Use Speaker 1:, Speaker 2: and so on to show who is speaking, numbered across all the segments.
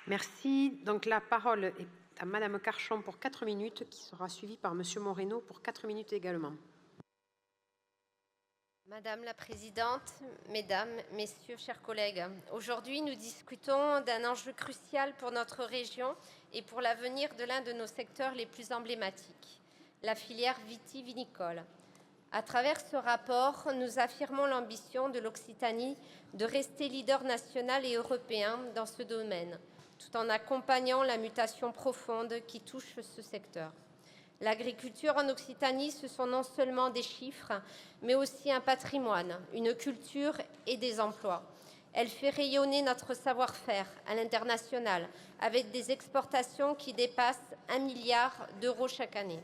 Speaker 1: Merci. Donc la parole est à Madame Carchon pour 4 minutes, qui sera suivie par Monsieur Moreno pour 4 minutes également.
Speaker 2: Madame la Présidente, Mesdames, Messieurs, chers collègues, aujourd'hui nous discutons d'un enjeu crucial pour notre région et pour l'avenir de l'un de nos secteurs les plus emblématiques, la filière vitivinicole. À travers ce rapport, nous affirmons l'ambition de l'Occitanie de rester leader national et européen dans ce domaine, tout en accompagnant la mutation profonde qui touche ce secteur. L'agriculture en Occitanie, ce sont non seulement des chiffres, mais aussi un patrimoine, une culture et des emplois. Elle fait rayonner notre savoir-faire à l'international, avec des exportations qui dépassent 1 milliard d'euros chaque année.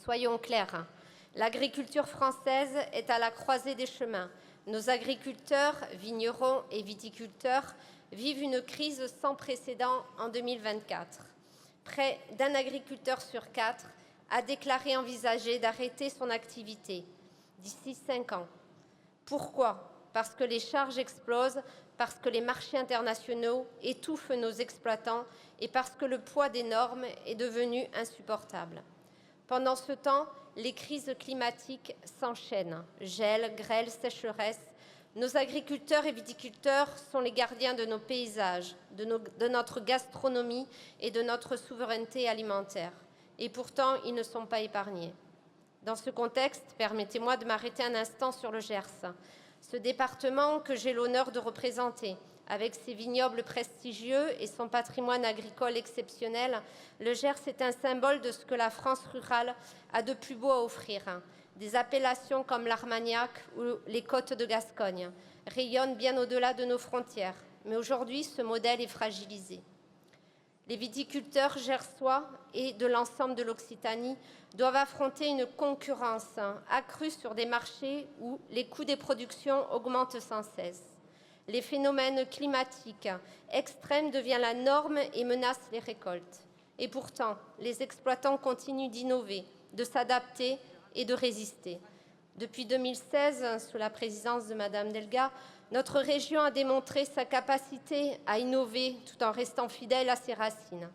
Speaker 2: Soyons clairs, l'agriculture française est à la croisée des chemins. Nos agriculteurs, vignerons et viticulteurs vivent une crise sans précédent en 2024. Près d'un agriculteur sur 4 a déclaré envisager d'arrêter son activité d'ici 5 ans. Pourquoi ? Parce que les charges explosent, parce que les marchés internationaux étouffent nos exploitants et parce que le poids des normes est devenu insupportable. Pendant ce temps, les crises climatiques s'enchaînent. Gel, grêle, sécheresse. Nos agriculteurs et viticulteurs sont les gardiens de nos paysages, de notre gastronomie et de notre souveraineté alimentaire. Et pourtant, ils ne sont pas épargnés. Dans ce contexte, permettez-moi de m'arrêter un instant sur le Gers. Ce département que j'ai l'honneur de représenter, avec ses vignobles prestigieux et son patrimoine agricole exceptionnel, le Gers est un symbole de ce que la France rurale a de plus beau à offrir. Des appellations comme l'Armagnac ou les Côtes de Gascogne rayonnent bien au-delà de nos frontières. Mais aujourd'hui, ce modèle est fragilisé. Les viticulteurs gersois et de l'ensemble de l'Occitanie doivent affronter une concurrence accrue sur des marchés où les coûts des productions augmentent sans cesse. Les phénomènes climatiques extrêmes deviennent la norme et menacent les récoltes. Et pourtant, les exploitants continuent d'innover, de s'adapter et de résister. Depuis 2016, sous la présidence de Madame Delga, notre région a démontré sa capacité à innover tout en restant fidèle à ses racines.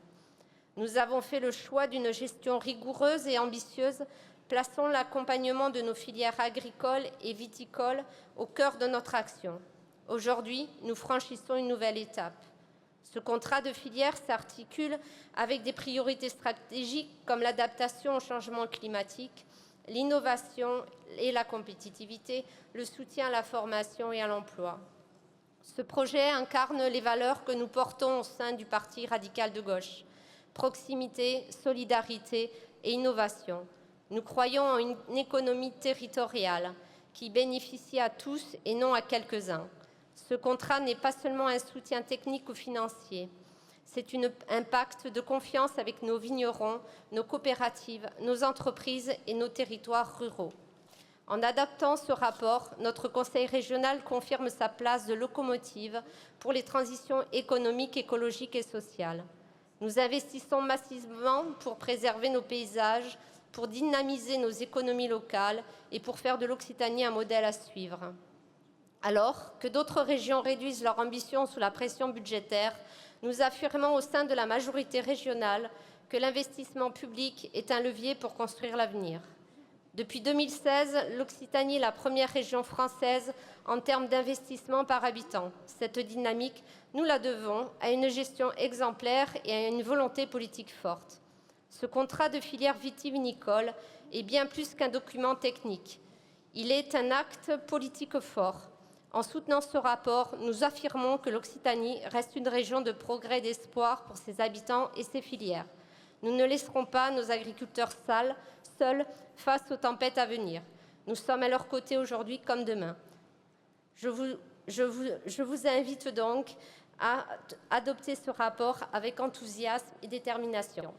Speaker 2: Nous avons fait le choix d'une gestion rigoureuse et ambitieuse, plaçant l'accompagnement de nos filières agricoles et viticoles au cœur de notre action. Aujourd'hui, nous franchissons une nouvelle étape. Ce contrat de filière s'articule avec des priorités stratégiques comme l'adaptation au changement climatique, l'innovation et la compétitivité, le soutien à la formation et à l'emploi. Ce projet incarne les valeurs que nous portons au sein du Parti radical de gauche. Proximité, solidarité et innovation. Nous croyons en une économie territoriale qui bénéficie à tous et non à quelques-uns. Ce contrat n'est pas seulement un soutien technique ou financier. C'est un pacte de confiance avec nos vignerons, nos coopératives, nos entreprises et nos territoires ruraux. En adaptant ce rapport, notre Conseil régional confirme sa place de locomotive pour les transitions économiques, écologiques et sociales. Nous investissons massivement pour préserver nos paysages, pour dynamiser nos économies locales et pour faire de l'Occitanie un modèle à suivre. Alors que d'autres régions réduisent leur ambition sous la pression budgétaire, nous affirmons au sein de la majorité régionale que l'investissement public est un levier pour construire l'avenir. Depuis 2016, l'Occitanie est la première région française en termes d'investissement par habitant. Cette dynamique, nous la devons à une gestion exemplaire et à une volonté politique forte. Ce contrat de filière vitivinicole est bien plus qu'un document technique. Il est un acte politique fort. En soutenant ce rapport, nous affirmons que l'Occitanie reste une région de progrès et d'espoir pour ses habitants et ses filières. Nous ne laisserons pas nos agriculteurs seuls face aux tempêtes à venir. Nous sommes à leur côté aujourd'hui comme demain. Je vous invite donc à adopter ce rapport avec enthousiasme et détermination.